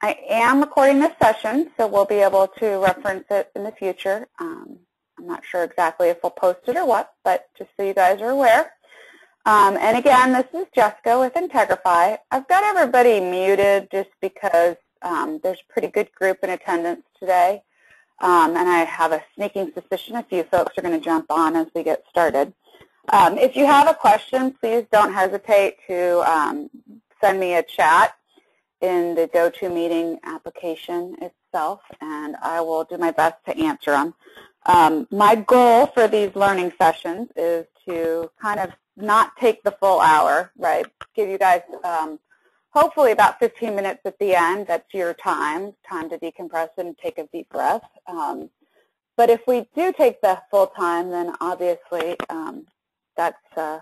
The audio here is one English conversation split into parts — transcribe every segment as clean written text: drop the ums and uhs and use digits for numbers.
I am recording this session, so we'll be able to reference it in the future. I'm not sure exactly if we'll post it or what, but just so you guys are aware. And again, this is Jessica with Integrify. I've got everybody muted just because there's a pretty good group in attendance today. And I have a sneaking suspicion a few folks are going to jump on as we get started. If you have a question, please don't hesitate to send me a chat in the GoToMeeting application itself, and I will do my best to answer them. My goal for these learning sessions is to kind of not take the full hour, right? Give you guys hopefully about 15 minutes at the end. That's your time to decompress and take a deep breath. But if we do take the full time, then obviously that's, sorry,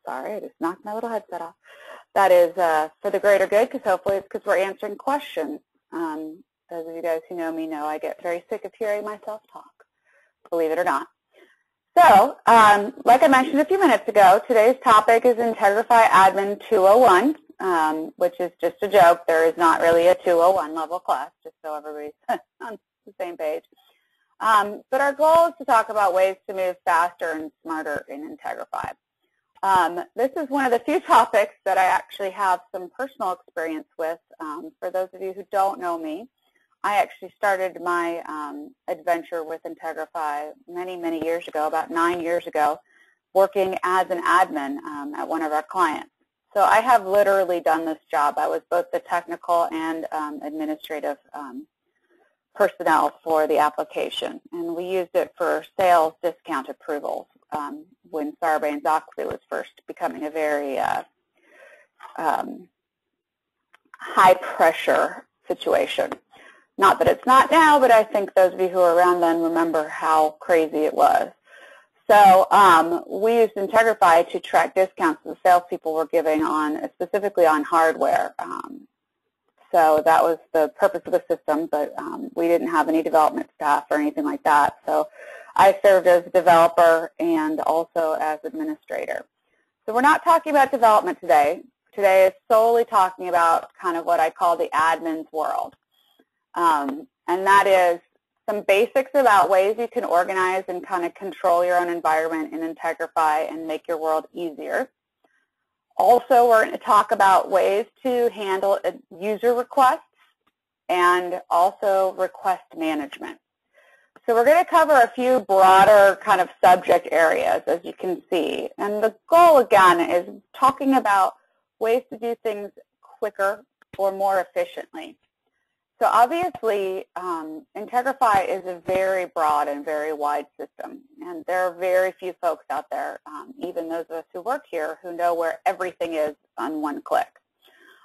I just knocked my little headset off. That is for the greater good, because hopefully it's because we're answering questions. Those of you guys who know me know I get very sick of hearing myself talk, believe it or not. So, like I mentioned a few minutes ago, today's topic is Integrify Admin 201, which is just a joke. There is not really a 201 level class, just so everybody's on the same page. But our goal is to talk about ways to move faster and smarter in Integrify. This is one of the few topics that I actually have some personal experience with. For those of you who don't know me, I actually started my adventure with Integrify many, many years ago, about 9 years ago, working as an admin at one of our clients. So I have literally done this job. I was both the technical and administrative personnel for the application, and we used it for sales discount approvals when Sarbanes-Oxley was first becoming a very high-pressure situation. Not that it's not now, but I think those of you who were around then remember how crazy it was. So we used Integrify to track discounts that the salespeople were giving on, specifically on hardware. So that was the purpose of the system, but we didn't have any development staff or anything like that. So I served as a developer and also as administrator. So we're not talking about development today. Today is solely talking about kind of what I call the admin's world. And that is some basics about ways you can organize and kind of control your own environment in Integrify and make your world easier. Also, we're going to talk about ways to handle user requests and also request management. So we're going to cover a few broader kind of subject areas, as you can see. And the goal, again, is talking about ways to do things quicker or more efficiently. So obviously, Integrify is a very broad and very wide system, and there are very few folks out there, even those of us who work here, who know where everything is on one click.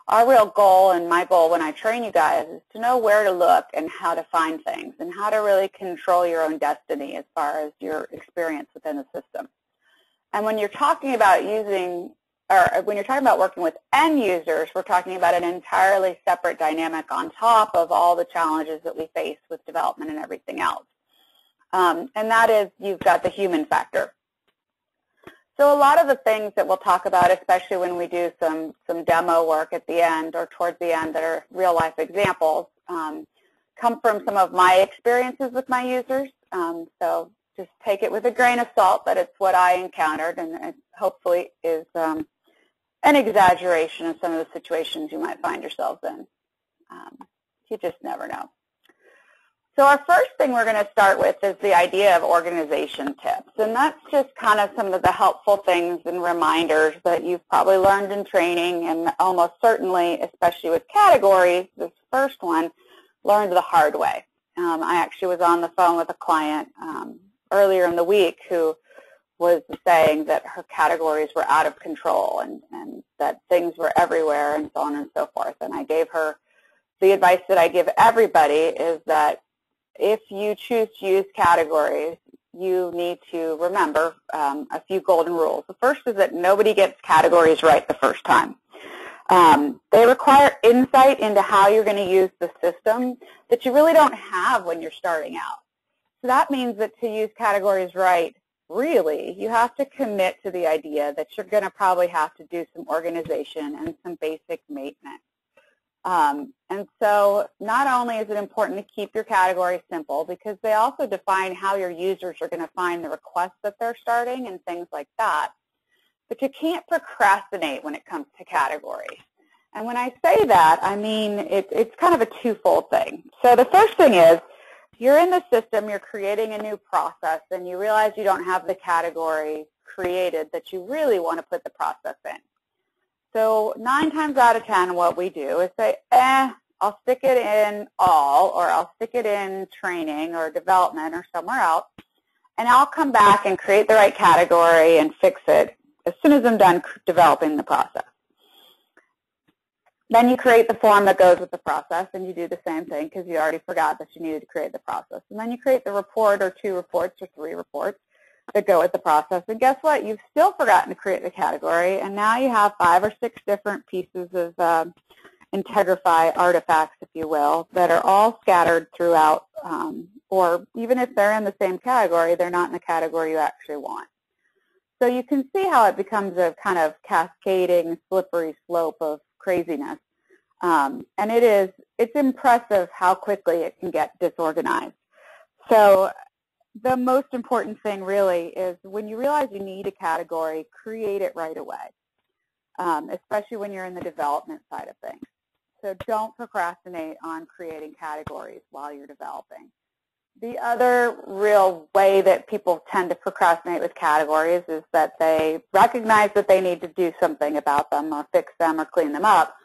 Our real goal, and my goal when I train you guys, is to know where to look and how to find things and how to really control your own destiny as far as your experience within the system. And when you're talking about when you're talking about working with end users, we're talking about an entirely separate dynamic on top of all the challenges that we face with development and everything else. And that is, you've got the human factor. So a lot of the things that we'll talk about, especially when we do some demo work at the end or towards the end that are real-life examples, come from some of my experiences with my users. So just take it with a grain of salt that it's what I encountered, and it hopefully is an exaggeration of some of the situations you might find yourselves in. You just never know. So our first thing we're going to start with is the idea of organization tips. And that's just kind of some of the helpful things and reminders that you've probably learned in training, and almost certainly, especially with categories, this first one, learned the hard way. I actually was on the phone with a client earlier in the week who was saying that her categories were out of control and that things were everywhere and so on and so forth. And I gave her the advice that I give everybody is that if you choose to use categories, you need to remember a few golden rules. The first is that nobody gets categories right the first time. They require insight into how you're going to use the system that you really don't have when you're starting out. So that means that to use categories right, really, you have to commit to the idea that you're going to probably have to do some organization and some basic maintenance. And so not only is it important to keep your categories simple, because they also define how your users are going to find the requests that they're starting and things like that, but you can't procrastinate when it comes to categories. And when I say that, I mean it's kind of a twofold thing. So the first thing is, you're in the system, you're creating a new process, and you realize you don't have the category created that you really want to put the process in. So 9 times out of 10, what we do is say, I'll stick it in all, or I'll stick it in training or development or somewhere else, and I'll come back and create the right category and fix it as soon as I'm done developing the process. Then you create the form that goes with the process, and you do the same thing because you already forgot that you needed to create the process. And then you create the report or 2 reports or 3 reports that go with the process. And guess what? You've still forgotten to create the category, and now you have 5 or 6 different pieces of Integrify artifacts, if you will, that are all scattered throughout, or even if they're in the same category, they're not in the category you actually want. So you can see how it becomes a kind of cascading, slippery slope of craziness. And it's impressive how quickly it can get disorganized. So the most important thing really is when you realize you need a category, create it right away, especially when you're in the development side of things. So don't procrastinate on creating categories while you're developing. The other real way that people tend to procrastinate with categories is that they recognize that they need to do something about them or fix them or clean them up,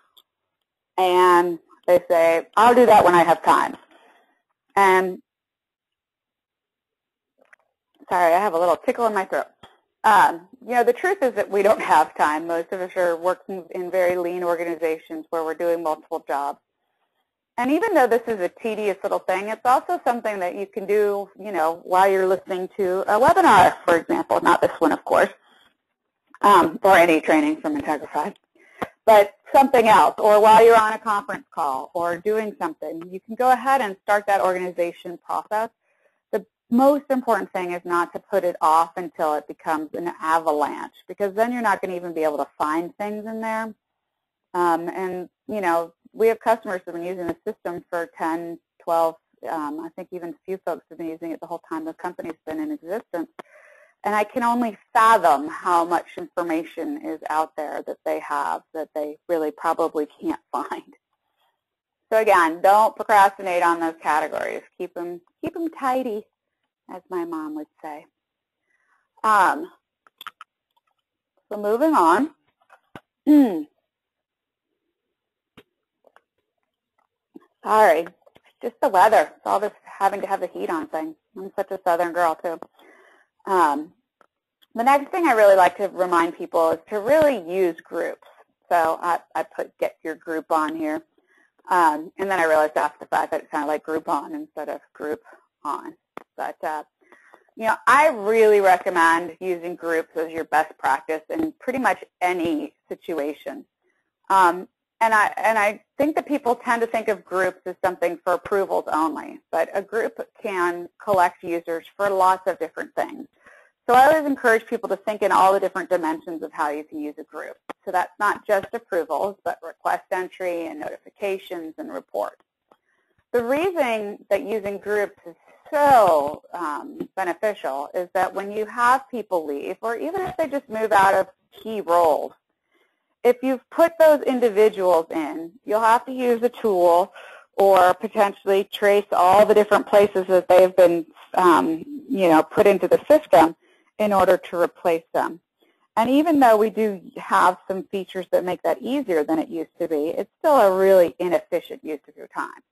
and they say, I'll do that when I have time. And sorry, I have a little tickle in my throat. You know, the truth is that we don't have time. Most of us are working in very lean organizations where we're doing multiple jobs. And even though this is a tedious little thing, it's also something that you can do, you know, while you're listening to a webinar, for example. Not this one, of course, or any training from Integrify, but something else, or while you're on a conference call or doing something. You can go ahead and start that organization process. The most important thing is not to put it off until it becomes an avalanche, because then you're not going to even be able to find things in there. And, you know, we have customers that have been using the system for 10, 12, I think even a few folks have been using it the whole time the company's been in existence. And I can only fathom how much information is out there that they have that they really probably can't find. So again, don't procrastinate on those categories. Keep them tidy, as my mom would say. So moving on. Sorry, it's just the weather. It's all this having to have the heat on thing. I'm such a southern girl, too. The next thing I really like to remind people is to really use groups. So I put get your group on here. And then I realized after the fact that it sounded like group on instead of group on. But, you know, I really recommend using groups as your best practice in pretty much any situation. And I think that people tend to think of groups as something for approvals only, but a group can collect users for lots of different things. So I always encourage people to think in all the different dimensions of how you can use a group. So that's not just approvals, but request entry and notifications and reports. The reason that using groups is so beneficial is that when you have people leave, or even if they just move out of key roles, if you've put those individuals in, you'll have to use a tool or potentially trace all the different places that they've been, you know, put into the system in order to replace them. And even though we do have some features that make that easier than it used to be, it's still a really inefficient use of your time.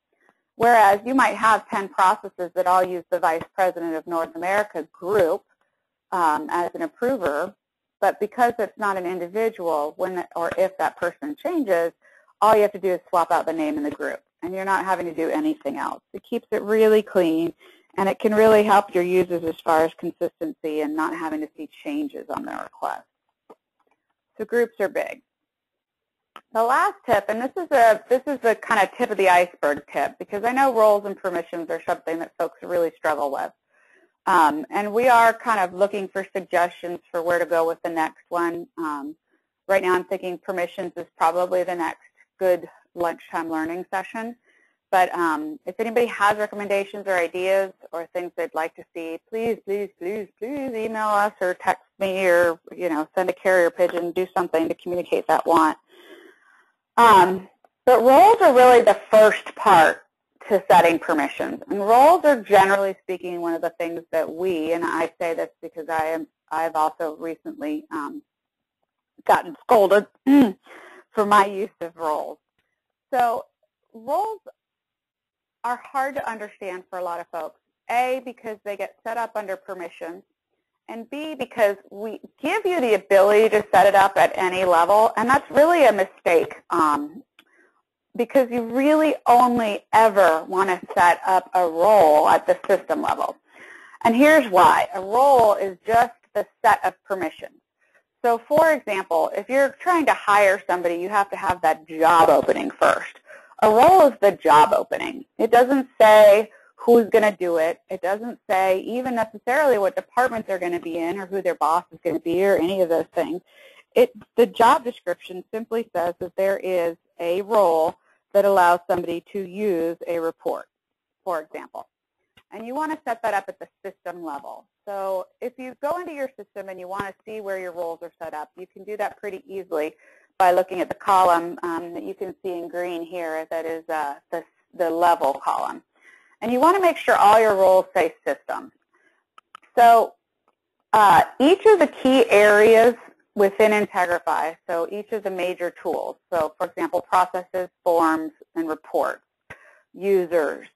Whereas you might have 10 processes that all use the Vice President of North America group as an approver, but because it's not an individual, when or if that person changes, all you have to do is swap out the name in the group, and you're not having to do anything else. It keeps it really clean, and it can really help your users as far as consistency and not having to see changes on their requests. So groups are big. The last tip, and this is the kind of tip of the iceberg tip, because I know roles and permissions are something that folks really struggle with. And we are kind of looking for suggestions for where to go with the next one. Right now I'm thinking permissions is probably the next good lunchtime learning session. But if anybody has recommendations or ideas or things they'd like to see, please, please, please, please email us or text me or, send a carrier pigeon, do something to communicate that want. But roles are really the first part to setting permissions. And roles are, generally speaking, one of the things that we, and I say this because I've also recently gotten scolded for my use of roles. So roles are hard to understand for a lot of folks. A, because they get set up under permissions, and B, because we give you the ability to set it up at any level, and that's really a mistake because you really only ever want to set up a role at the system level. And here's why. A role is just the set of permissions. So for example, if you're trying to hire somebody, you have to have that job opening first. A role is the job opening. It doesn't say who's going to do it. It doesn't say even necessarily what departments they're going to be in or who their boss is going to be or any of those things. The job description simply says that there is a role that allows somebody to use a report, for example. And you want to set that up at the system level. So if you go into your system and you want to see where your roles are set up, you can do that pretty easily by looking at the column that you can see in green here that is the level column. And you want to make sure all your roles say system. So each of the key areas within Integrify, so each of the major tools, so for example, processes, forms, and reports, users,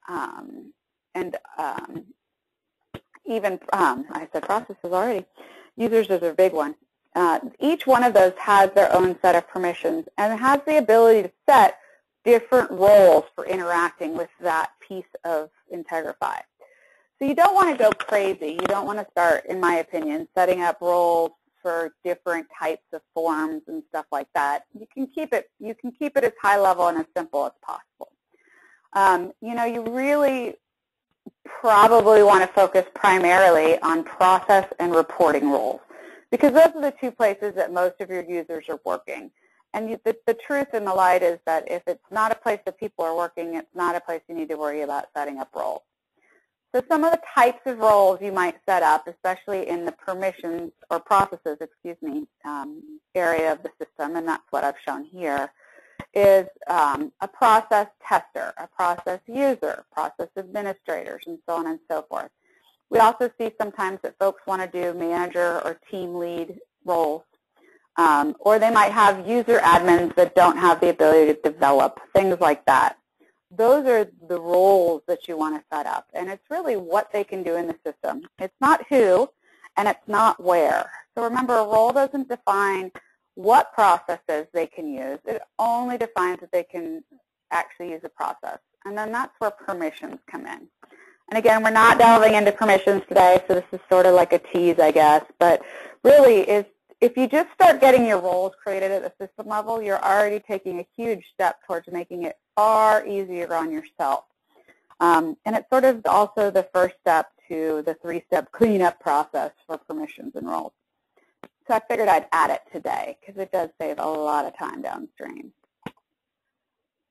and even, I said processes already, users is a big one. Each one of those has their own set of permissions and has the ability to set different roles for interacting with that piece of Integrify. So you don't want to go crazy. You don't want to start, in my opinion, setting up roles for different types of forms and stuff like that. You can keep it as high level and as simple as possible. You really probably want to focus primarily on process and reporting roles because those are the two places that most of your users are working. And the truth in the light is that if it's not a place that people are working, it's not a place you need to worry about setting up roles. So some of the types of roles you might set up, especially in the permissions or processes, area of the system, and that's what I've shown here, is a process tester, a process user, process administrators, and so on and so forth. We also see sometimes that folks want to do manager or team lead roles, or they might have user admins that don't have the ability to develop, things like that. Those are the roles that you want to set up, and it's really what they can do in the system. It's not who, and it's not where. So remember, a role doesn't define what processes they can use. It only defines that they can actually use a process, and then that's where permissions come in. And again, we're not delving into permissions today, so this is sort of like a tease, I guess, but really if you just start getting your roles created at the system level, you're already taking a huge step towards making it far easier on yourself. And it's sort of also the first step to the three-step cleanup process for permissions and roles. So I figured I'd add it today because it does save a lot of time downstream.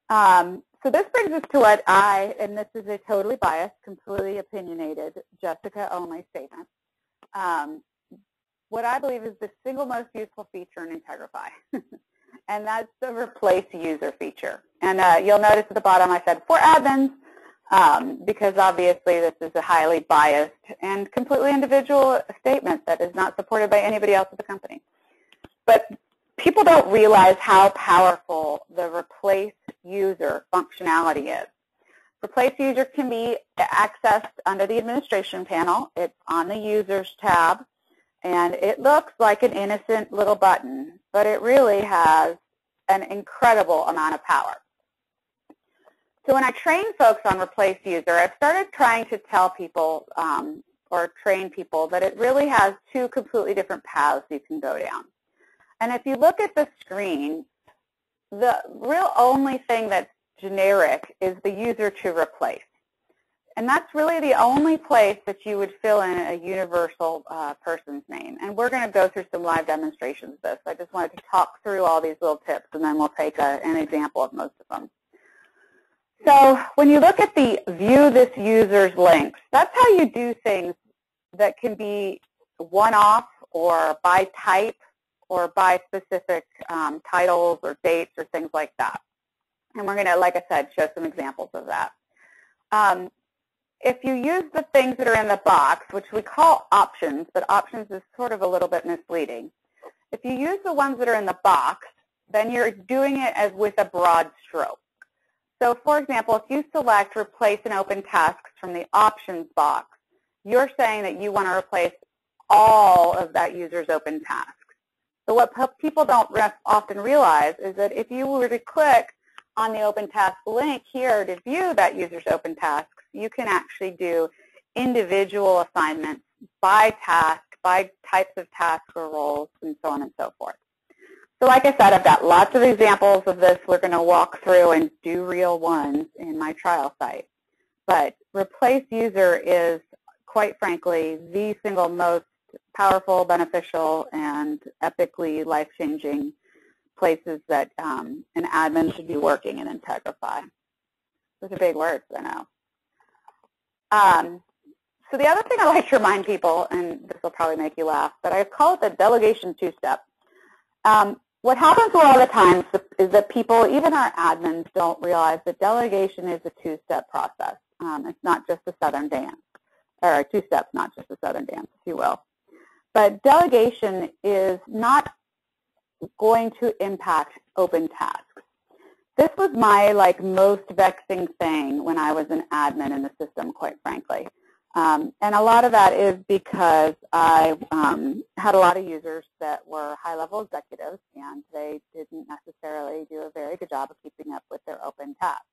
So this brings us to what and this is a totally biased, completely opinionated, Jessica-only statement, what I believe is the single most useful feature in Integrify, and that's the replace user feature. And you'll notice at the bottom I said for admins, because obviously this is a highly biased and completely individual statement that is not supported by anybody else at the company. But people don't realize how powerful the replace user functionality is. Replace user can be accessed under the administration panel. It's on the users tab. And it looks like an innocent little button, but it really has an incredible amount of power. So when I train folks on replace user, I've started trying to tell people or train people that it really has two completely different paths you can go down. And if you look at the screen, the real only thing that's generic is the user to replace. And that's really the only place that you would fill in a universal person's name. And we're going to go through some live demonstrations of this. I just wanted to talk through all these little tips, and then we'll take an example of most of them. So when you look at the view this user's links, that's how you do things that can be one-off or by type or by specific titles or dates or things like that. And we're going to, like I said, show some examples of that. If you use the things that are in the box, which we call options, but options is sort of a little bit misleading. If you use the ones that are in the box, then you're doing it as with a broad stroke. So for example, if you select replace and open tasks from the options box, you're saying that you want to replace all of that user's open tasks. So what people don't often realize is that if you were to click on the open task link here to view that user's open tasks, you can actually do individual assignments by task, by types of tasks or roles, and so on and so forth. So like I said, I've got lots of examples of this we're going to walk through and do real ones in my trial site. But replace user is, quite frankly, the single most powerful, beneficial, and epically life-changing places that an admin should be working in Integrify. Those are big words, I know. So the other thing I like to remind people, and this will probably make you laugh, but I call it the delegation two-step. What happens a lot of the times is that people, even our admins, don't realize that delegation is a two-step process. It's not just a Southern dance, or two steps, not just a Southern dance, if you will. But delegation is not going to impact open tasks. This was my most vexing thing when I was an admin in the system, quite frankly. And a lot of that is because I had a lot of users that were high-level executives, and they didn't necessarily do a very good job of keeping up with their open tasks.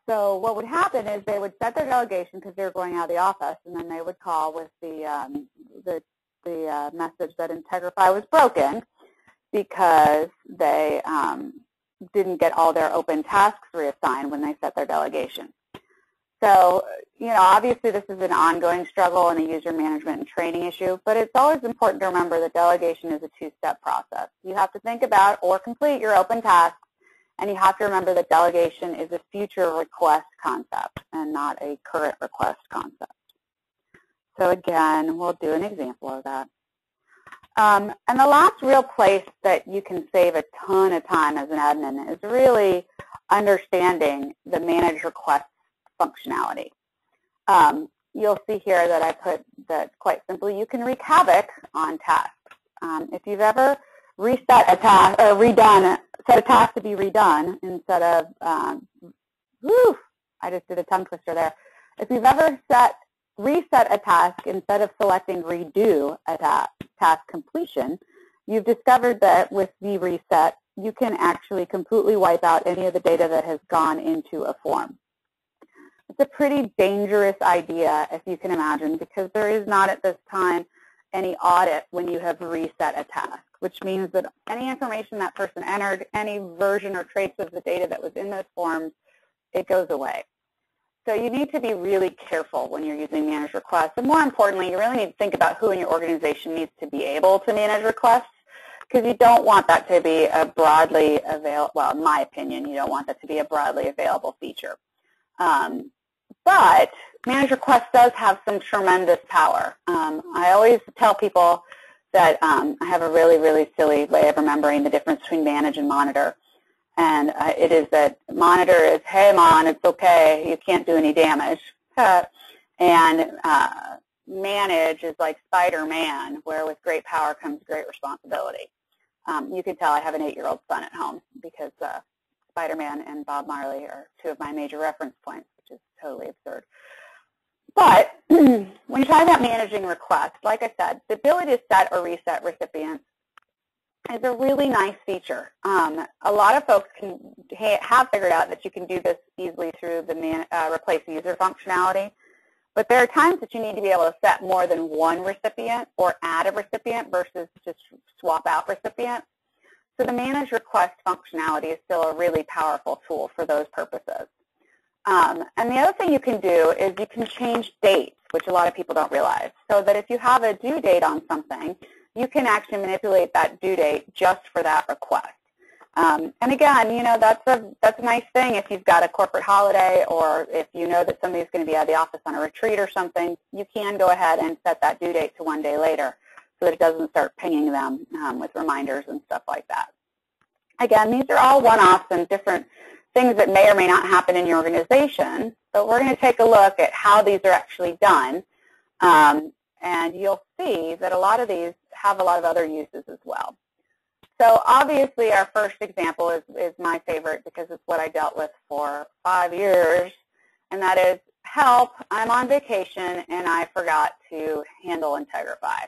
So what would happen is they would set their delegation because they were going out of the office, and then they would call with the message that Integrify was broken because they didn't get all their open tasks reassigned when they set their delegation. So, obviously this is an ongoing struggle and a user management and training issue, but it's always important to remember that delegation is a two-step process. You have to think about or complete your open tasks, and you have to remember that delegation is a future request concept and not a current request concept. So again, we'll do an example of that. And the last real place that you can save a ton of time as an admin is really understanding the manage requests functionality. You'll see here that I put that quite simply, you can wreak havoc on tasks. If you've ever reset a task or set a task to be redone instead of, I just did a tongue twister there. If you've ever reset a task instead of selecting redo a task completion, you've discovered that with the reset, you can actually completely wipe out any of the data that has gone into a form. It's a pretty dangerous idea, if you can imagine, because there is not at this time any audit when you have reset a task, which means that any information that person entered, any version or trace of the data that was in those forms, it goes away. So you need to be really careful when you're using manage requests. And more importantly, you really need to think about who in your organization needs to be able to manage requests, because you don't want that to be a broadly available, well, in my opinion, you don't want that to be a broadly available feature. But manage requests does have some tremendous power. I always tell people that I have a really, really silly way of remembering the difference between manage and monitor. And it is that monitor is, hey, Mon, it's okay, you can't do any damage. And manage is like Spider-Man, where with great power comes great responsibility. You can tell I have an 8-year-old son at home because Spider-Man and Bob Marley are two of my major reference points, which is totally absurd. But when you're talking about managing requests, like I said, the ability to set or reset recipients is a really nice feature. A lot of folks have figured out that you can do this easily through the replace user functionality, but there are times that you need to be able to set more than one recipient or add a recipient versus just swap out recipients. So the manage request functionality is still a really powerful tool for those purposes. And the other thing you can do is you can change dates, which a lot of people don't realize. So that if you have a due date on something, you can actually manipulate that due date just for that request. And again, you know, that's a nice thing if you've got a corporate holiday, or if you know that somebody's going to be at the office on a retreat or something, you can go ahead and set that due date to one day later so that it doesn't start pinging them with reminders and stuff like that. Again, these are all one-offs and different things that may or may not happen in your organization. So we're going to take a look at how these are actually done. And you'll see that a lot of these have a lot of other uses as well. So obviously our first example is my favorite because it's what I dealt with for 5 years, and that is, help, I'm on vacation and I forgot to handle Integrify.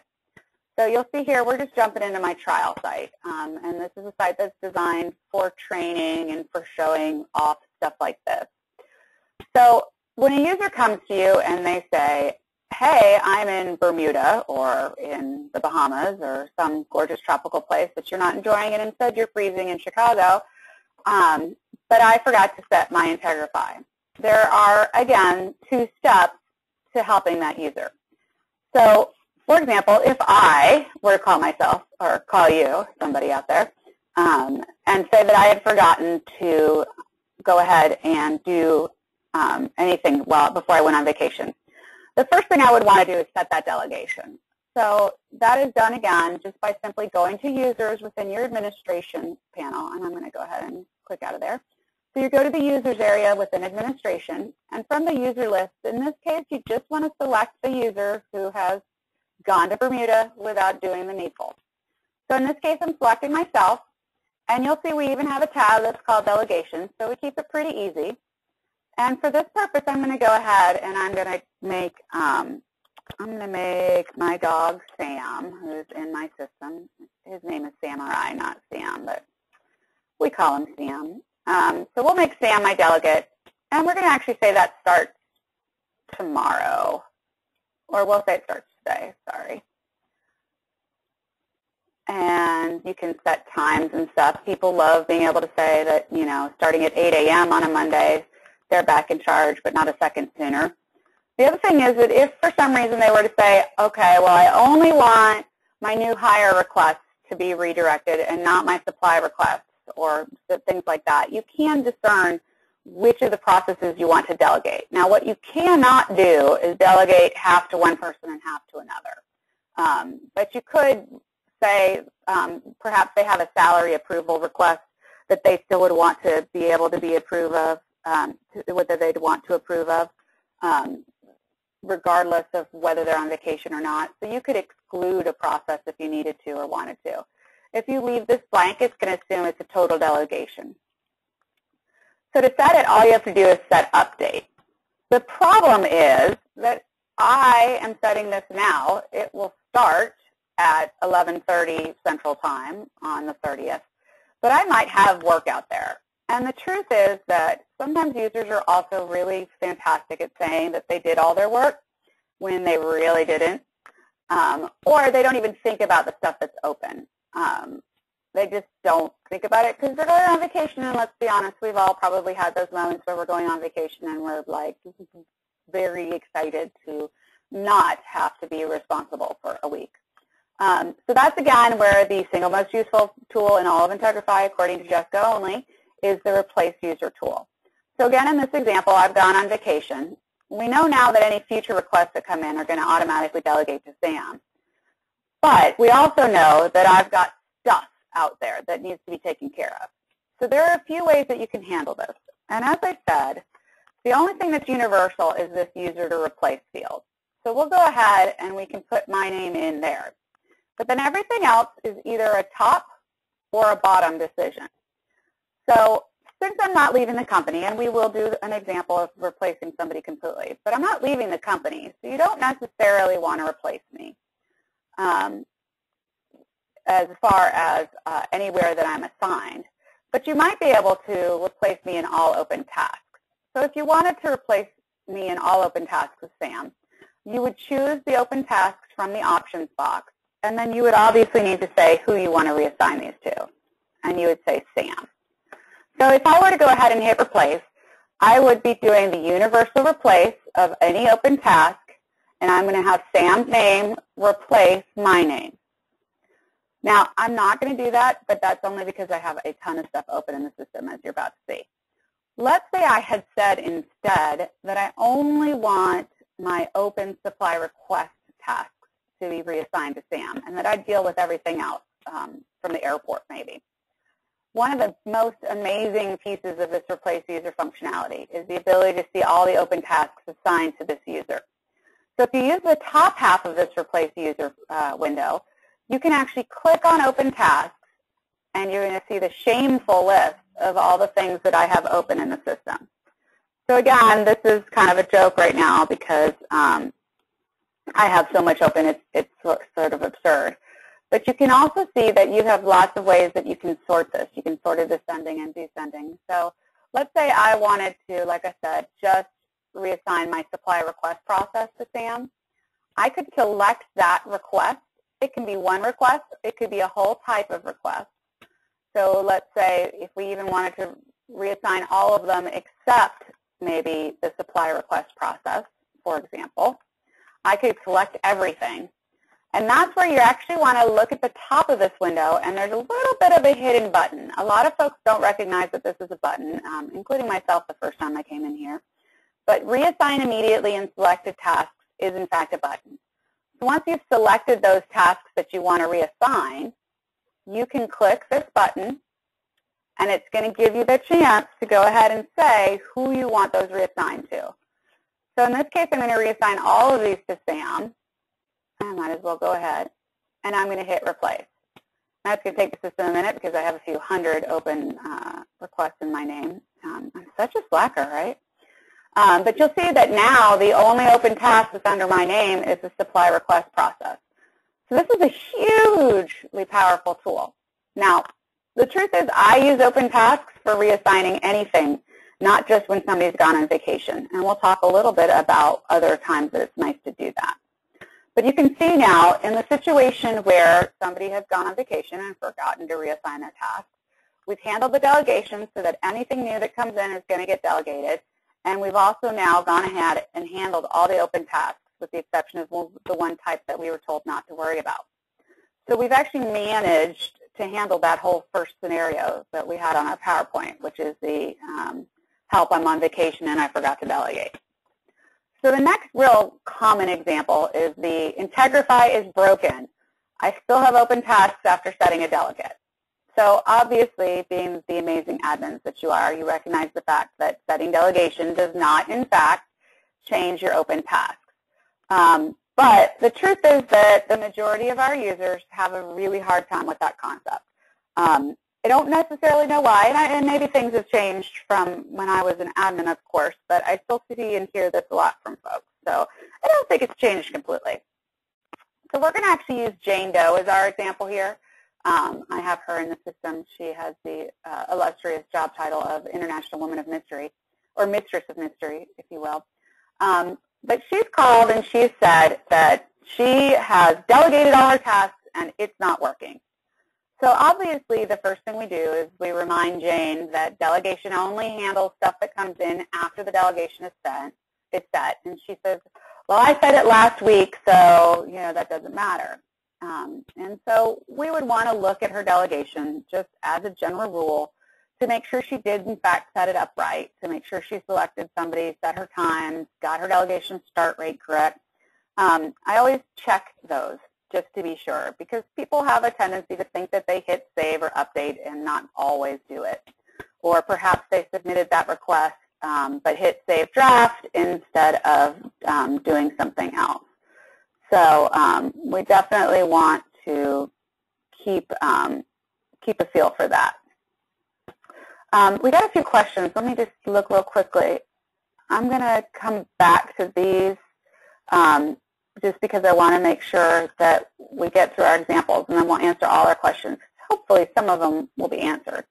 So you'll see here we're just jumping into my trial site, and this is a site that's designed for training and for showing off stuff like this. So when a user comes to you and they say, hey, I'm in Bermuda or in the Bahamas or some gorgeous tropical place that you're not enjoying, and instead you're freezing in Chicago, but I forgot to set my Integrify. There are, again, 2 steps to helping that user. So, for example, if I were to call myself or call you, somebody out there, and say that I had forgotten to go ahead and do anything before I went on vacation, the first thing I would want to do is set that delegation. So that is done, again, just by simply going to users within your administration panel. And I'm going to go ahead and click out of there. So you go to the users area within administration. And from the user list, in this case, you just want to select the user who has gone to Bermuda without doing the needful. So in this case, I'm selecting myself. And you'll see we even have a tab that's called Delegations. So we keep it pretty easy. And for this purpose, I'm going to go ahead and I'm going to make my dog Sam, who's in my system. His name is Samurai, not Sam, but we call him Sam. So we'll make Sam my delegate, and we're going to actually say that starts tomorrow, or we'll say it starts today. Sorry. And you can set times and stuff. People love being able to say that, you know, starting at 8 a.m. on a Monday, they're back in charge, but not a second sooner. The other thing is that if for some reason they were to say, okay, well, I only want my new hire requests to be redirected and not my supply requests or things like that, you can discern which of the processes you want to delegate. Now, what you cannot do is delegate half to one person and half to another. But you could say perhaps they have a salary approval request that they still would want to be able to be approved of, whether they'd want to approve of, regardless of whether they're on vacation or not. So you could exclude a process if you needed to or wanted to. If you leave this blank, it's going to assume it's a total delegation. So to set it, all you have to do is set update. The problem is that I am setting this now. It will start at 11:30 Central Time on the 30th, but I might have work out there. And the truth is that sometimes users are also really fantastic at saying that they did all their work when they really didn't, or they don't even think about the stuff that's open. They just don't think about it because they're going on vacation, and let's be honest, we've all probably had those moments where we're going on vacation and we're like very excited to not have to be responsible for a week. So that's, again, where the single most useful tool in all of Integrify, according to Jessica only, is the Replace User tool. So again, in this example, I've gone on vacation. We know now that any future requests that come in are going to automatically delegate to Sam. But we also know that I've got stuff out there that needs to be taken care of. So there are a few ways that you can handle this. And as I said, the only thing that's universal is this user to replace field. So we'll go ahead and we can put my name in there. But then everything else is either a top or a bottom decision. So since I'm not leaving the company, and we will do an example of replacing somebody completely, but I'm not leaving the company, so you don't necessarily want to replace me as far as anywhere that I'm assigned. But you might be able to replace me in all open tasks. So if you wanted to replace me in all open tasks with Sam, you would choose the open tasks from the options box, and then you would obviously need to say who you want to reassign these to, and you would say Sam. So if I were to go ahead and hit replace, I would be doing the universal replace of any open task, and I'm going to have Sam's name replace my name. Now, I'm not going to do that, but that's only because I have a ton of stuff open in the system, as you're about to see. Let's say I had said instead that I only want my open supply request tasks to be reassigned to Sam, and that I'd deal with everything else from the airport maybe. One of the most amazing pieces of this replace user functionality is the ability to see all the open tasks assigned to this user. So if you use the top half of this replace user window, you can actually click on open tasks, and you're going to see the shameful list of all the things that I have open in the system. So again, this is kind of a joke right now because I have so much open, it's sort of absurd. But you can also see that you have lots of ways that you can sort this. You can sort it ascending and descending. So let's say I wanted to, like I said, just reassign my supply request process to Sam. I could select that request. It can be one request. It could be a whole type of request. So let's say if we even wanted to reassign all of them except maybe the supply request process, for example, I could select everything. And that's where you actually want to look at the top of this window, and there's a little bit of a hidden button. A lot of folks don't recognize that this is a button, including myself the first time I came in here. But reassign immediately in selected tasks is in fact a button. So once you've selected those tasks that you want to reassign, you can click this button, and it's going to give you the chance to go ahead and say who you want those reassigned to. So in this case, I'm going to reassign all of these to Sam. I might as well go ahead, and I'm going to hit replace. Now it's going to take the system a minute because I have a few hundred open requests in my name. I'm such a slacker, right? But you'll see that now the only open task that's under my name is the supply request process. So this is a hugely powerful tool. Now, the truth is I use open tasks for reassigning anything, not just when somebody's gone on vacation. And we'll talk a little bit about other times that it's nice to do that. But you can see now in the situation where somebody has gone on vacation and forgotten to reassign their tasks, we've handled the delegation so that anything new that comes in is going to get delegated. And we've also now gone ahead and handled all the open tasks with the exception of the one type that we were told not to worry about. So we've actually managed to handle that whole first scenario that we had on our PowerPoint, which is the help, I'm on vacation and I forgot to delegate. So the next real common example is the Integrify is broken. I still have open tasks after setting a delegate. So obviously, being the amazing admins that you are, you recognize the fact that setting delegation does not, in fact, change your open tasks. But the truth is that the majority of our users have a really hard time with that concept. I don't necessarily know why, and maybe things have changed from when I was an admin, of course, but I still see and hear this a lot from folks. So I don't think it's changed completely. So we're going to actually use Jane Doe as our example here. I have her in the system. She has the illustrious job title of International Woman of Mystery, or Mistress of Mystery, if you will. But she's called and she said that she has delegated all her tasks and it's not working. So obviously the first thing we do is we remind Jane that delegation only handles stuff that comes in after the delegation is set. And she says, well, I said it last week, so that doesn't matter. And so we would want to look at her delegation just as a general rule to make sure she did, in fact, set it up right, to make sure she selected somebody, set her times, got her delegation start rate correct. I always check those just to be sure, because people have a tendency to think that they hit save or update and not always do it. Or perhaps they submitted that request but hit save draft instead of doing something else. So we definitely want to keep a feel for that. We got a few questions. Let me just look real quickly. I'm going to come back to these just because I want to make sure that we get through our examples, and then we'll answer all our questions. Hopefully some of them will be answered.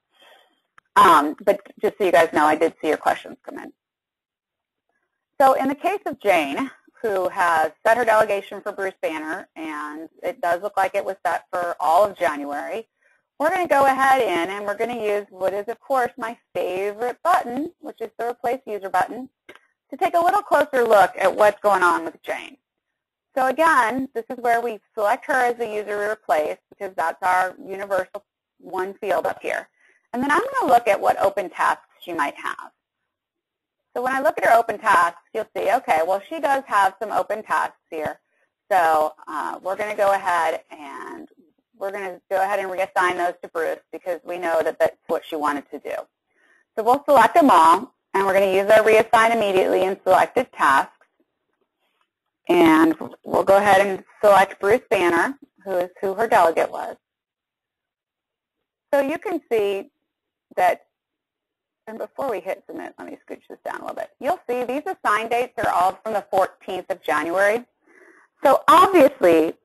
But just so you guys know, I did see your questions come in. So in the case of Jane, who has set her delegation for Bruce Banner, and it does look like it was set for all of January, we're going to go ahead and we're going to use what is, of course, my favorite button, which is the Replace User button, to take a little closer look at what's going on with Jane. So again, this is where we select her as the user we replace, because that's our universal one field up here. And then I'm going to look at what open tasks she might have. So when I look at her open tasks, you'll see, okay, well, she does have some open tasks here. So we're going to go ahead and reassign those to Bruce, because we know that that's what she wanted to do. So we'll select them all, and we're going to use our reassign immediately in selected tasks. And we'll go ahead and select Bruce Banner, who her delegate was. So you can see that, and before we hit submit, let me scooch this down a little bit. You'll see these assign dates are all from the 14th of January. So obviously,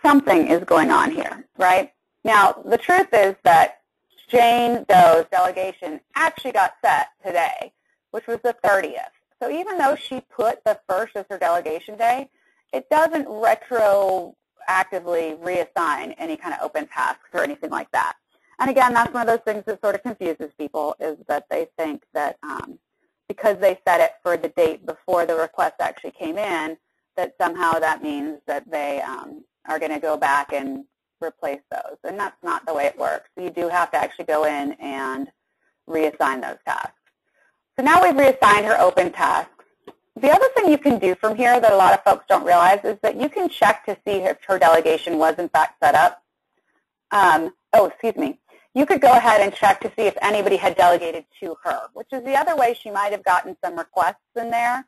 something is going on here, right? Now, the truth is that Jane Doe's delegation actually got set today, which was the 30th. So even though she put the 1st as her delegation day, it doesn't retroactively reassign any kind of open tasks or anything like that. And again, that's one of those things that sort of confuses people, is that they think that because they set it for the date before the request actually came in, that somehow that means that they are going to go back and replace those. And that's not the way it works. So you do have to actually go in and reassign those tasks. So now we've reassigned her open tasks. The other thing you can do from here that a lot of folks don't realize is that you can check to see if her delegation was in fact set up. You could go ahead and check to see if anybody had delegated to her, which is the other way she might have gotten some requests in there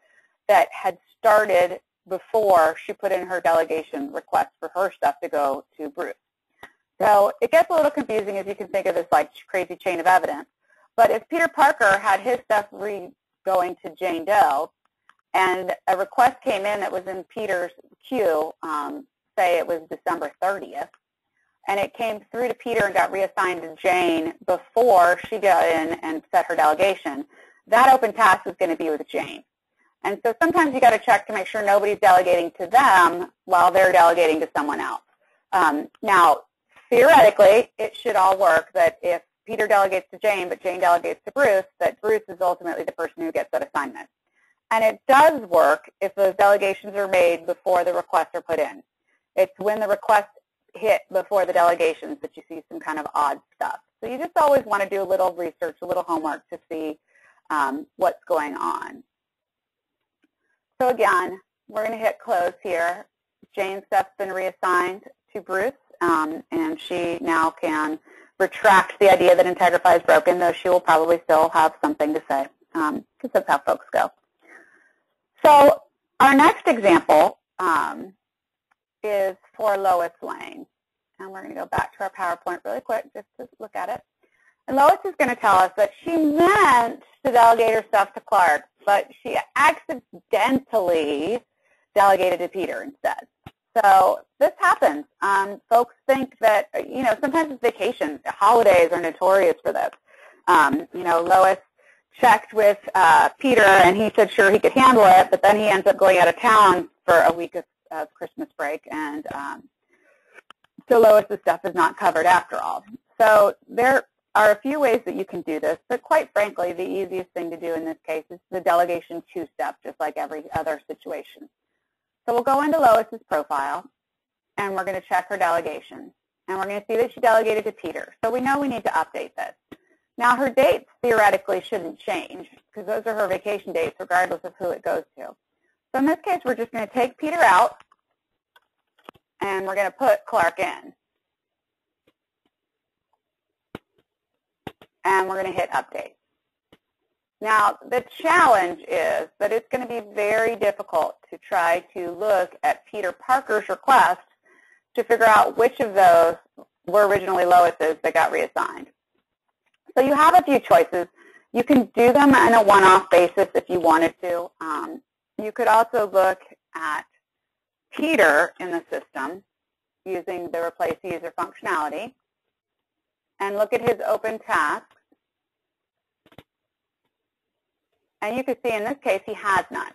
that had started before she put in her delegation request for her stuff to go to Bruce. So it gets a little confusing if you can think of this like crazy chain of evidence. But if Peter Parker had his stuff going to Jane Doe, and a request came in that was in Peter's queue, say it was December 30th, and it came through to Peter and got reassigned to Jane before she got in and set her delegation, that open task is going to be with Jane. And so sometimes you got to check to make sure nobody's delegating to them while they're delegating to someone else. Now, theoretically, it should all work that if Peter delegates to Jane, but Jane delegates to Bruce, that Bruce is ultimately the person who gets that assignment. And it does work if those delegations are made before the requests are put in. It's when the requests hit before the delegations that you see some kind of odd stuff. So you just always want to do a little research, a little homework to see what's going on. So again, we're going to hit close here. Jane's stuff's been reassigned to Bruce, and she now can retract the idea that Integrify is broken, though she will probably still have something to say, because that's how folks go. So our next example is for Lois Lane. And we're going to go back to our PowerPoint really quick just to look at it. And Lois is going to tell us that she meant to delegate her stuff to Clark, but she accidentally delegated to Peter instead. So this happens. Folks think that, sometimes it's vacations. Holidays are notorious for this. Lois checked with Peter, and he said sure he could handle it, but then he ends up going out of town for a week of Christmas break, and so Lois's stuff is not covered after all. So there are a few ways that you can do this, but quite frankly, the easiest thing to do in this case is the delegation two-step, just like every other situation. So we'll go into Lois's profile, and we're going to check her delegation. And we're going to see that she delegated to Peter. So we know we need to update this. Now, her dates theoretically shouldn't change, because those are her vacation dates regardless of who it goes to. So in this case, we're just going to take Peter out, and we're going to put Clark in. And we're going to hit update. Now, the challenge is that it's going to be very difficult to try to look at Peter Parker's request to figure out which of those were originally Lois's that got reassigned. So you have a few choices. You can do them on a one-off basis if you wanted to. You could also look at Peter in the system using the Replace User functionality and look at his open tasks. And you can see in this case he has none.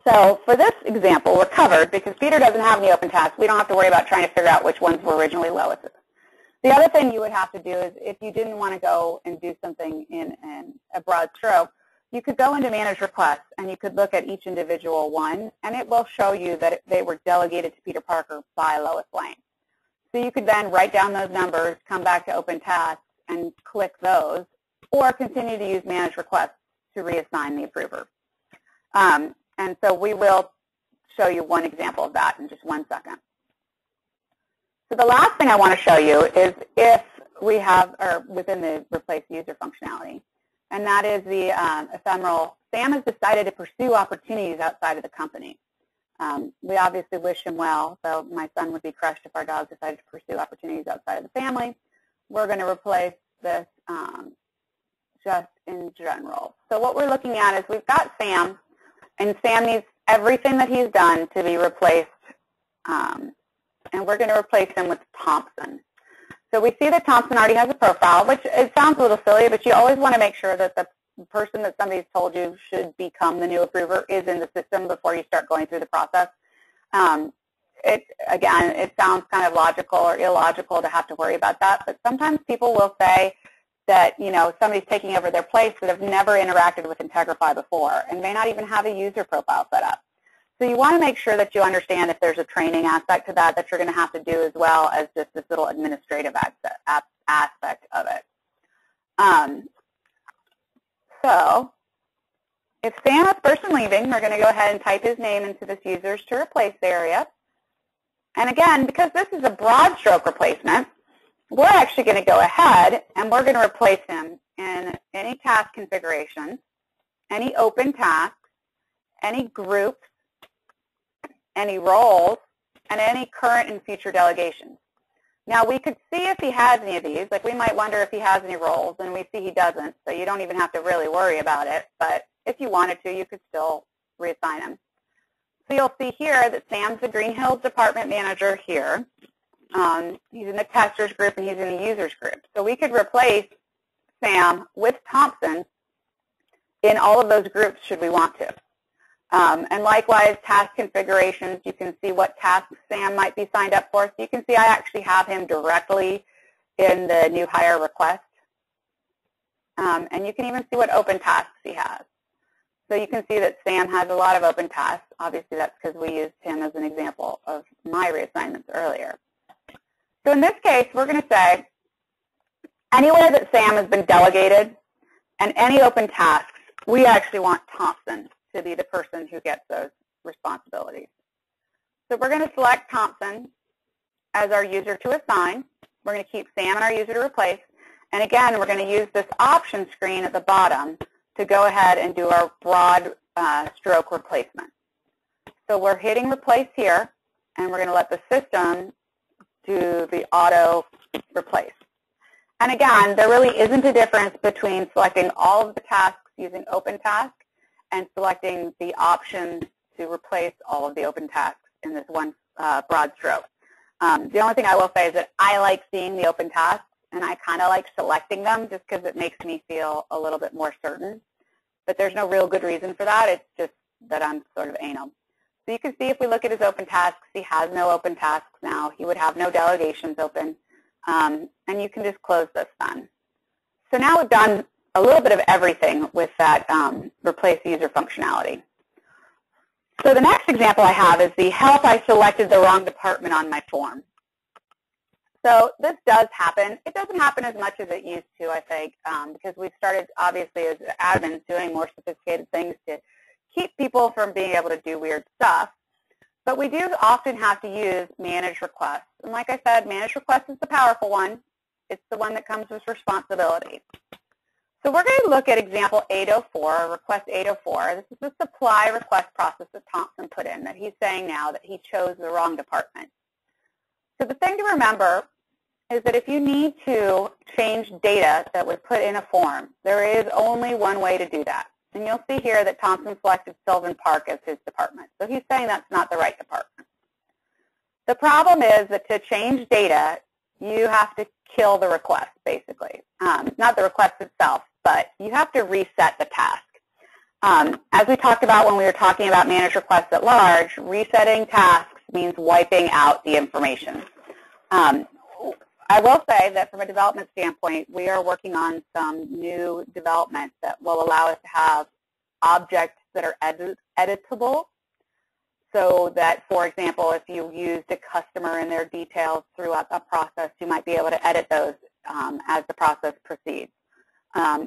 So for this example, we're covered because Peter doesn't have any open tasks. We don't have to worry about trying to figure out which ones were originally Lois's. The other thing you would have to do is if you didn't want to go and do something in a broad stroke, you could go into Manage Requests and you could look at each individual one, and it will show you that they were delegated to Peter Parker by Lois Lane. So you could then write down those numbers, come back to Open Tasks, and click those, or continue to use Manage Requests to reassign the approver. And so we will show you one example of that in just 1 second. So the last thing I want to show you is if we have, or within the Replace User functionality, and that is the ephemeral, Sam has decided to pursue opportunities outside of the company. We obviously wish him well, so my son would be crushed if our dog decided to pursue opportunities outside of the family. We're going to replace this just in general. So what we're looking at is we've got Sam, and Sam needs everything that he's done to be replaced, and we're going to replace him with Thompson. So we see that Thompson already has a profile, which it sounds a little silly, but you always want to make sure that the person that somebody's told you should become the new approver is in the system before you start going through the process. Again, it sounds kind of logical or illogical to have to worry about that, but sometimes people will say that, you know, somebody's taking over their place that have never interacted with Integrify before and may not even have a user profile set up. So you want to make sure that you understand if there's a training aspect to that you're going to have to do, as well as just this little administrative aspect of it. So if Sam is person leaving, we're going to go ahead and type his name into this users to replace area. And again, because this is a broad stroke replacement, we're actually going to go ahead and we're going to replace him in any task configuration, any open tasks, any groups, any roles, and any current and future delegations. Now, we could see if he has any of these. Like, we might wonder if he has any roles, and we see he doesn't, so you don't even have to really worry about it. But if you wanted to, you could still reassign him. So you'll see here that Sam's the Green Hills Department Manager here. He's in the testers group, and he's in the users group. So we could replace Sam with Thompson in all of those groups should we want to. And likewise, task configurations, you can see what tasks Sam might be signed up for. So you can see I actually have him directly in the new hire request. And you can even see what open tasks he has. So you can see that Sam has a lot of open tasks. Obviously, that's because we used him as an example of my reassignments earlier. So in this case, we're going to say anywhere that Sam has been delegated and any open tasks, we actually want Thompson to be the person who gets those responsibilities. So we're going to select Thompson as our user to assign. We're going to keep Sam and our user to replace. And again, we're going to use this option screen at the bottom to go ahead and do our broad stroke replacement. So we're hitting replace here, and we're going to let the system do the auto replace. And again, there really isn't a difference between selecting all of the tasks using open tasks and selecting the option to replace all of the open tasks in this one broad stroke. The only thing I will say is that I like seeing the open tasks, and I kind of like selecting them just because it makes me feel a little bit more certain. But there's no real good reason for that. It's just that I'm sort of anal. So you can see if we look at his open tasks, he has no open tasks now. He would have no delegations open. And you can just close this then. So now we've done a little bit of everything with that replace user functionality. So the next example I have is the help I selected the wrong department on my form. So this does happen. It doesn't happen as much as it used to, I think, because we've started, obviously, as admins doing more sophisticated things to keep people from being able to do weird stuff. But we do often have to use manage requests. And like I said, manage requests is the powerful one. It's the one that comes with responsibility. So we're going to look at example 804, request 804. This is the supply request process that Thompson put in that he's saying now that he chose the wrong department. So the thing to remember is that if you need to change data that was put in a form, there is only one way to do that. And you'll see here that Thompson selected Sylvan Park as his department. So he's saying that's not the right department. The problem is that to change data, you have to kill the request, basically. Not the request itself, but you have to reset the task. As we talked about when we were talking about manage requests at large, resetting tasks means wiping out the information. I will say that from a development standpoint, we are working on some new developments that will allow us to have objects that are editable, so that, for example, if you used a customer and their details throughout a process, you might be able to edit those as the process proceeds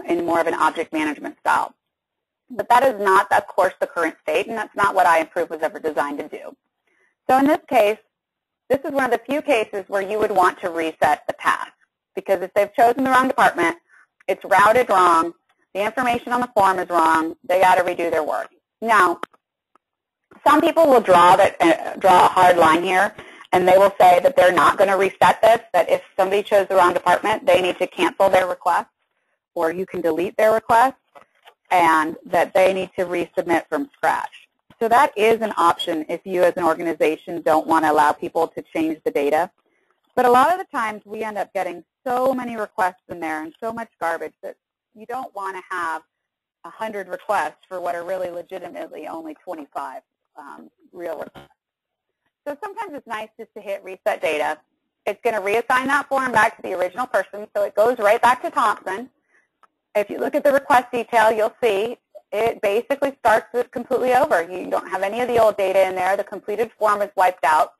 in more of an object management style. But that is not, of course, the current state, and that's not what iImprove was ever designed to do. So in this case, this is one of the few cases where you would want to reset the task, because if they've chosen the wrong department, it's routed wrong, the information on the form is wrong, they got to redo their work. Now, some people will draw a hard line here, and they will say that they're not going to reset this, that if somebody chose the wrong department, they need to cancel their request, or you can delete their request, and that they need to resubmit from scratch. So that is an option if you as an organization don't want to allow people to change the data. But a lot of the times we end up getting so many requests in there and so much garbage that you don't want to have 100 requests for what are really legitimately only 25 real requests. So sometimes it's nice just to hit reset data. It's going to reassign that form back to the original person, so it goes right back to Thompson. If you look at the request detail, you'll see it basically starts it completely over. You don't have any of the old data in there. The completed form is wiped out.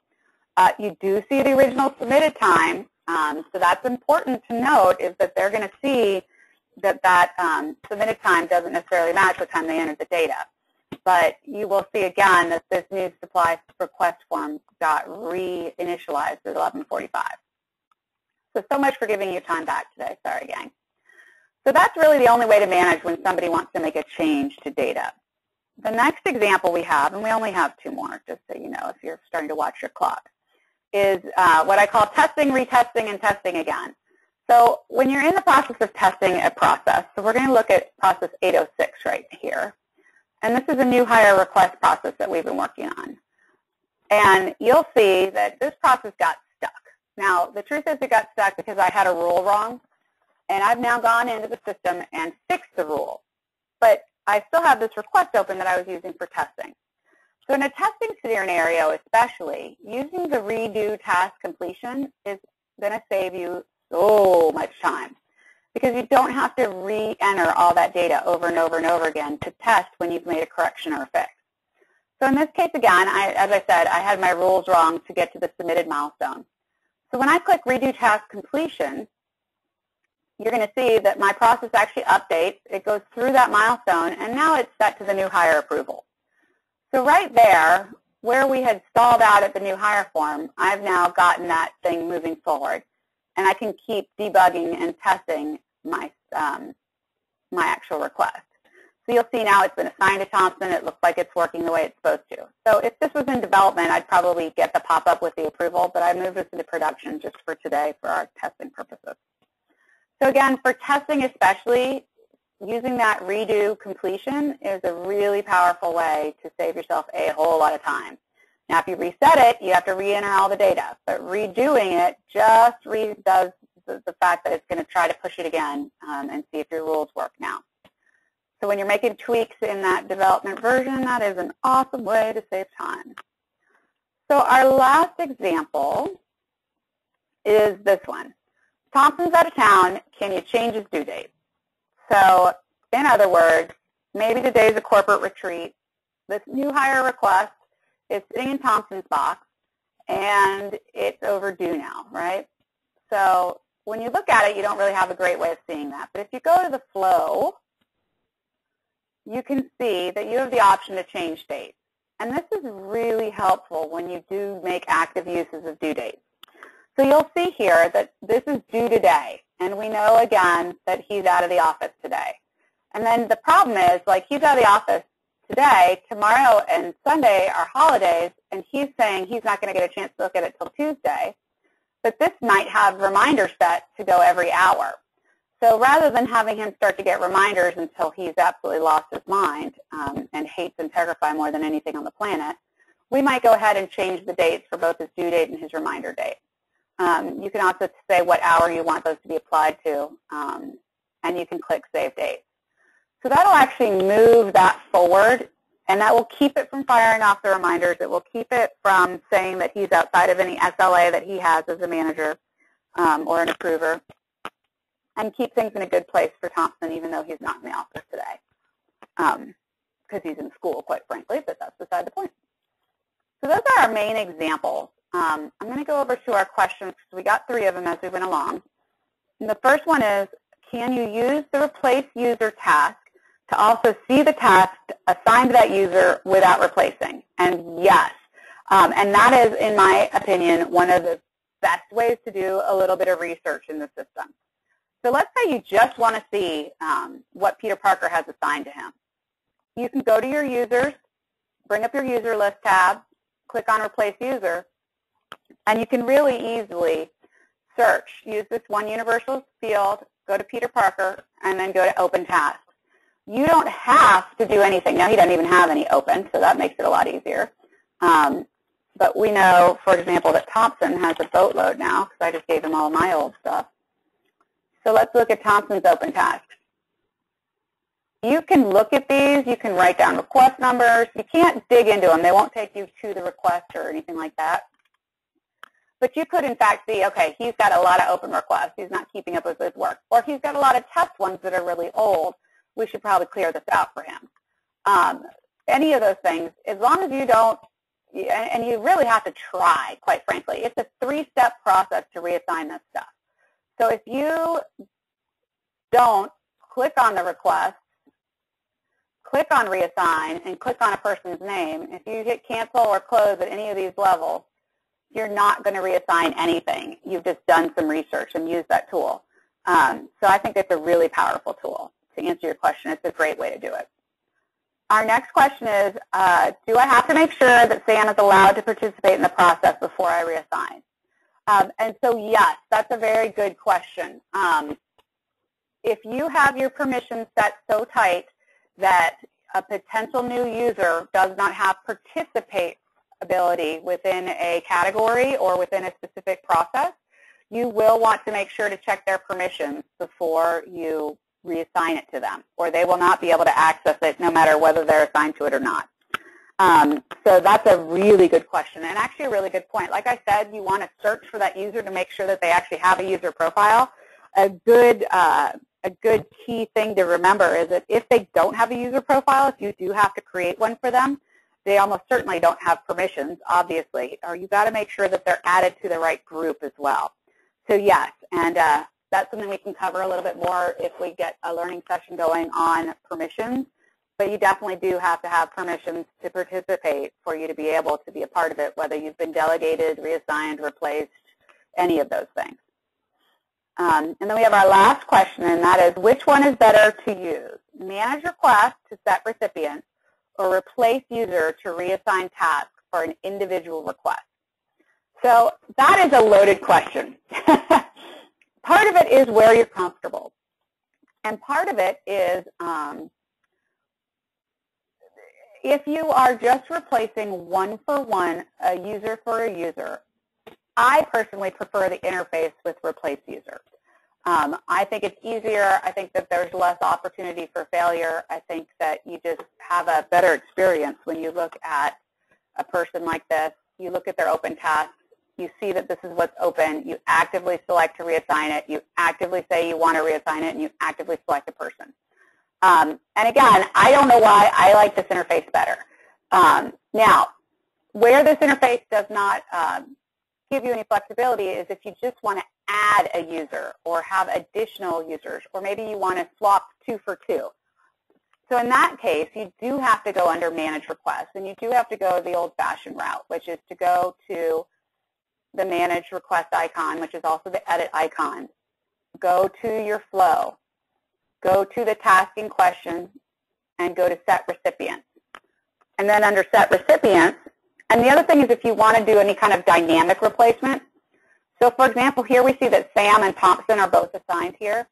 You do see the original submitted time, so that's important to note, is that they're going to see that submitted time doesn't necessarily match the time they entered the data. But you will see again that this new supply request form got reinitialized at 11:45. So much for giving you time back today. Sorry, gang. So that's really the only way to manage when somebody wants to make a change to data. The next example we have, and we only have two more, just so you know if you're starting to watch your clock, is what I call testing, retesting, and testing again. So when you're in the process of testing a process, so we're going to look at process 806 right here. And this is a new hire request process that we've been working on. And you'll see that this process got stuck. Now, the truth is it got stuck because I had a rule wrong. And I've now gone into the system and fixed the rule. But I still have this request open that I was using for testing. So in a testing scenario especially, using the redo task completion is going to save you so much time, because you don't have to re-enter all that data over and over and over again to test when you've made a correction or a fix. So in this case, again, as I said, I had my rules wrong to get to the submitted milestone. So when I click redo task completion, you're going to see that my process actually updates. It goes through that milestone, and now it's set to the new hire approval. So right there, where we had stalled out at the new hire form, I've now gotten that thing moving forward, and I can keep debugging and testing my actual request. So you'll see now it's been assigned to Thompson. It looks like it's working the way it's supposed to. So if this was in development, I'd probably get the pop-up with the approval, but I moved this into production just for today for our testing purposes. So again, for testing especially, using that redo completion is a really powerful way to save yourself a whole lot of time. Now, if you reset it, you have to re-enter all the data, but redoing it just redoes the fact that it's going to try to push it again and see if your rules work now. So when you're making tweaks in that development version, that is an awesome way to save time. So our last example is this one. Thompson's out of town, can you change his due date? So in other words, maybe the day's a corporate retreat. This new hire request is sitting in Thompson's box, and it's overdue now, right? So when you look at it, you don't really have a great way of seeing that. But if you go to the flow, you can see that you have the option to change dates. And this is really helpful when you do make active uses of due dates. So you'll see here that this is due today, and we know, again, that he's out of the office today. And then the problem is, like, he's out of the office today, tomorrow and Sunday are holidays, and he's saying he's not going to get a chance to look at it till Tuesday. But this might have reminders set to go every hour. So rather than having him start to get reminders until he's absolutely lost his mind and hates Integrify more than anything on the planet, we might go ahead and change the dates for both his due date and his reminder date. You can also say what hour you want those to be applied to, and you can click Save Dates. So that will actually move that forward, and that will keep it from firing off the reminders. It will keep it from saying that he's outside of any SLA that he has as a manager. or an approver, and keep things in a good place for Thompson, even though he's not in the office today, because he's in school, quite frankly, but that's beside the point. So those are our main examples. I'm going to go over to our questions, because we got 3 of them as we went along. And the first one is, can you use the replace user task to also see the task assigned to that user without replacing? And yes. And that is, in my opinion, one of the best ways to do a little bit of research in the system. So let's say you just want to see what Peter Parker has assigned to him. You can go to your users, bring up your user list tab, click on replace user, and you can really easily search. Use this one universal field, go to Peter Parker, and then go to open task. You don't have to do anything. Now, he doesn't even have any open, so that makes it a lot easier. But we know, for example, that Thompson has a boatload now, because I just gave him all my old stuff. So let's look at Thompson's open tasks. You can look at these. You can write down request numbers. You can't dig into them. They won't take you to the request or anything like that. But you could, in fact, see, okay, he's got a lot of open requests. He's not keeping up with his work. Or he's got a lot of test ones that are really old. We should probably clear this out for him. Any of those things, as long as you don't, and you really have to try, quite frankly. It's a 3-step process to reassign this stuff. So if you don't click on the request, click on reassign, and click on a person's name, if you hit cancel or close at any of these levels, you're not going to reassign anything. You've just done some research and used that tool. So I think it's a really powerful tool. To answer your question, it's a great way to do it. Our next question is, do I have to make sure that Sam is allowed to participate in the process before I reassign? And so, yes, that's a very good question. If you have your permissions set so tight that a potential new user does not have participate ability within a category or within a specific process, you will want to make sure to check their permissions before you reassign it to them, or they will not be able to access it no matter whether they're assigned to it or not. So that's a really good question, and actually a really good point. Like I said, you want to search for that user to make sure that they actually have a user profile. A good key thing to remember is that if they don't have a user profile, if you do have to create one for them, they almost certainly don't have permissions, obviously, or you've got to make sure that they're added to the right group as well. So yes, and that's something we can cover a little bit more if we get a learning session going on permissions. But you definitely do have to have permissions to participate for you to be able to be a part of it, whether you've been delegated, reassigned, replaced, any of those things. And then we have our last question, and that is, which one is better to use? Manage request to set recipients or replace user to reassign tasks for an individual request? So that is a loaded question. Part of it is where you're comfortable. And part of it is if you are just replacing one-for-one, a user for a user, I personally prefer the interface with replace user. I think it's easier. I think that there's less opportunity for failure. I think that you just have a better experience when you look at a person like this. You look at their open tasks. You see that this is what's open. You actively select to reassign it. You actively say you want to reassign it, and you actively select a person. And again, I don't know why I like this interface better. Now, where this interface does not give you any flexibility is if you just want to add a user or have additional users, or maybe you want to swap 2 for 2. So in that case, you do have to go under Manage Requests, and you do have to go the old-fashioned route, which is to go to the Manage Request icon, which is also the Edit icon. Go to your flow. Go to the task in question, and go to Set Recipients. And then under Set Recipients, and the other thing is if you want to do any kind of dynamic replacement. So for example, here we see that Sam and Thompson are both assigned here.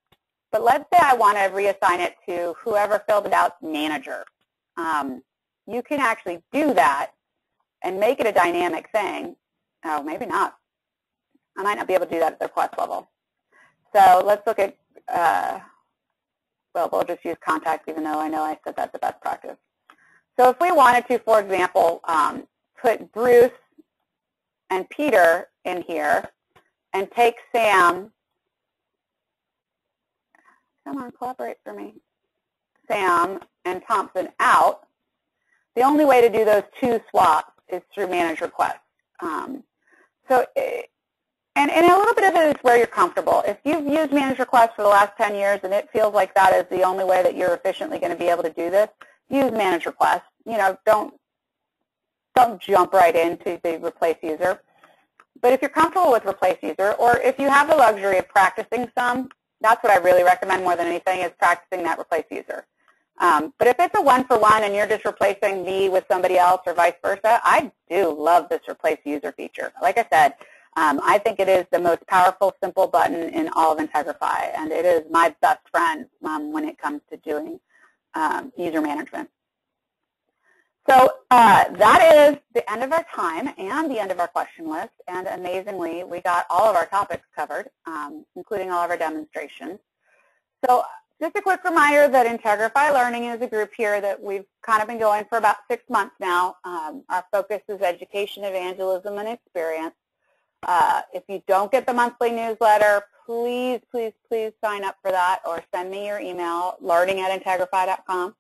But let's say I want to reassign it to whoever filled it out's manager. You can actually do that and make it a dynamic thing. Oh, maybe not. I might not be able to do that at the request level. So let's look at, well, we'll just use contacts, even though I know I said that's the best practice. So if we wanted to, for example, put Bruce and Peter in here, and take Sam, come on, collaborate for me, Sam and Thompson out, the only way to do those two swaps is through manage request. And a little bit of it is where you're comfortable. If you've used manage request for the last 10 years and it feels like that is the only way that you're efficiently going to be able to do this, use manage request. You know, don't jump right into the replace user. But if you're comfortable with replace user, or if you have the luxury of practicing some, that's what I really recommend more than anything is practicing that replace user. But if it's a one-for-one and you're just replacing me with somebody else or vice versa, I do love this replace user feature. Like I said, I think it is the most powerful, simple button in all of Integrify, and it is my best friend when it comes to doing user management. So that is the end of our time and the end of our question list, and amazingly, we got all of our topics covered, including all of our demonstrations. So just a quick reminder that Integrify Learning is a group here that we've kind of been going for about 6 months now. Our focus is education, evangelism, and experience. If you don't get the monthly newsletter, please, please, please sign up for that or send me your email, learning@integrify.com.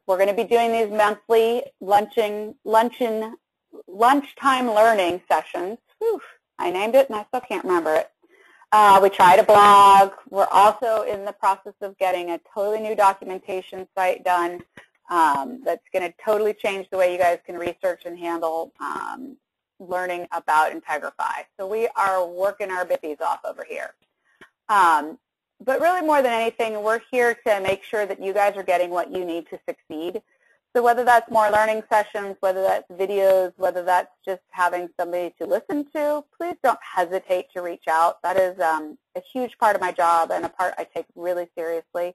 We're going to be doing these monthly lunchtime learning sessions. Whew, I named it and I still can't remember it. We try to blog. We're also in the process of getting a totally new documentation site done that's going to totally change the way you guys can research and handle learning about Integrify. So we are working our bitties off over here. But really more than anything, we're here to make sure that you guys are getting what you need to succeed. So whether that's more learning sessions, whether that's videos, whether that's just having somebody to listen to, please don't hesitate to reach out. That is a huge part of my job and a part I take really seriously.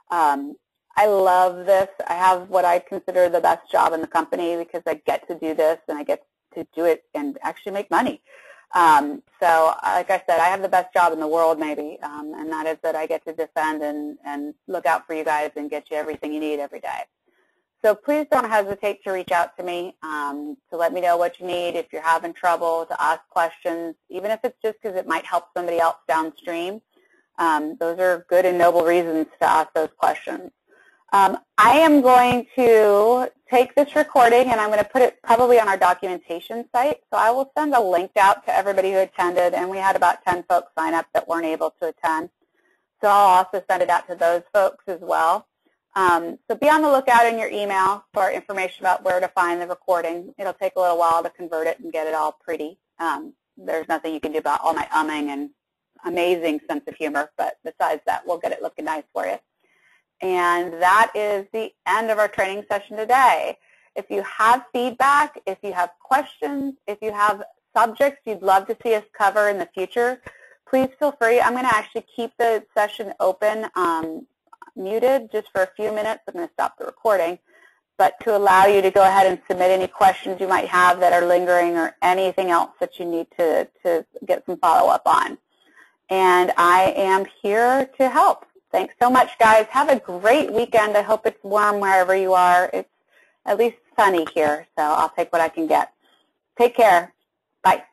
I love this. I have what I consider the best job in the company because I get to do this and I get to do it and actually make money. So like I said, I have the best job in the world maybe, and that is that I get to defend and look out for you guys and get you everything you need every day. So please don't hesitate to reach out to me to let me know what you need if you're having trouble, to ask questions, even if it's just because it might help somebody else downstream. Those are good and noble reasons to ask those questions. I am going to take this recording and I'm going to put it probably on our documentation site. So I will send a link out to everybody who attended, and we had about 10 folks sign up that weren't able to attend. So I'll also send it out to those folks as well. So be on the lookout in your email for information about where to find the recording. It'll take a little while to convert it and get it all pretty. There's nothing you can do about all my umming and amazing sense of humor, but besides that, we'll get it looking nice for you. And that is the end of our training session today. If you have feedback, if you have questions, if you have subjects you'd love to see us cover in the future, please feel free. I'm going to actually keep the session open, muted just for a few minutes. I'm going to stop the recording, but to allow you to go ahead and submit any questions you might have that are lingering or anything else that you need to get some follow-up on. And I am here to help. Thanks so much, guys. Have a great weekend. I hope it's warm wherever you are. It's at least sunny here, so I'll take what I can get. Take care. Bye.